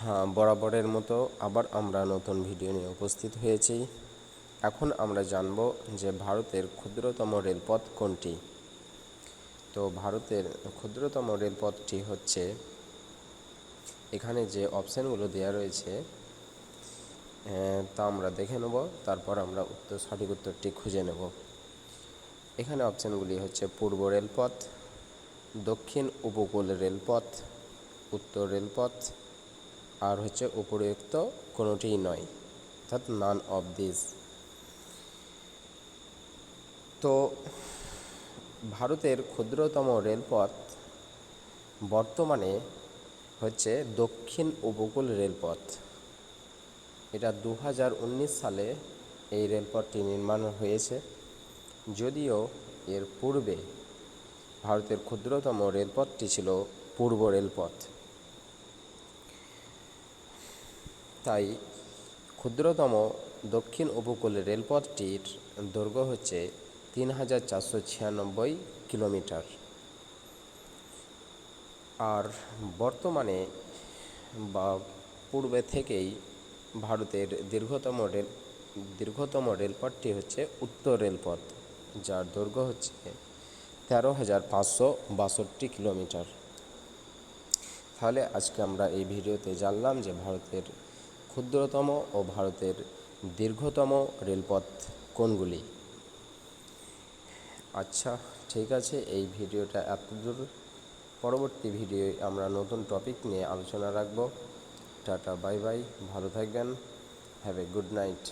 হ্যাঁ, বরাবরের মতো আবার আমরা নতুন ভিডিও নিয়ে উপস্থিত হয়েছি। এখন আমরা জানব যে ভারতের ক্ষুদ্রতম রেলপথ কোনটি। তো ভারতের ক্ষুদ্রতম রেলপথটি হচ্ছে, এখানে যে অপশানগুলো দেওয়া রয়েছে তা আমরা দেখে নেব, তারপর আমরা সঠিক উত্তরটি খুঁজে নেব। এখানে অপশানগুলি হচ্ছে পূর্ব রেলপথ, দক্ষিণ উপকূল রেলপথ, উত্তর রেলপথ, আর হচ্ছে উপরোক্ত কোনোটিই নয়, অর্থাৎ নান অফ দিস। তো ভারতের ক্ষুদ্রতম রেলপথ বর্তমানে হচ্ছে দক্ষিণ উপকূল রেলপথ। এটা 2019 সালে এই রেলপথটি নির্মাণ হয়েছে। যদিও এর পূর্বে ভারতের ক্ষুদ্রতম রেলপথটি ছিল পূর্ব রেলপথ। তাই ক্ষুদ্রতম দক্ষিণ উপকূল রেলপথটির দৈর্ঘ্য হচ্ছে 3496 কিলোমিটার। আর বর্তমানে বা পূর্বে থেকেই ভারতের দীর্ঘতম রেলপথটি হচ্ছে উত্তর রেলপথ, যার দৈর্ঘ্য হচ্ছে 13,562 কিলোমিটার। তাহলে আজকে আমরা এই ভিডিওতে জানলাম যে ভারতের ক্ষুদ্রতম ও ভারতের দীর্ঘতম রেলপথ কোনগুলি। আচ্ছা, ঠিক আছে, এই ভিডিওটা এতদূর। পরবর্তী ভিডিওয় আমরা নতুন টপিক নিয়ে আলোচনা রাখব। টাটা, বাই বাই, ভালো থাকবেন, হ্যাভ এ গুড নাইট।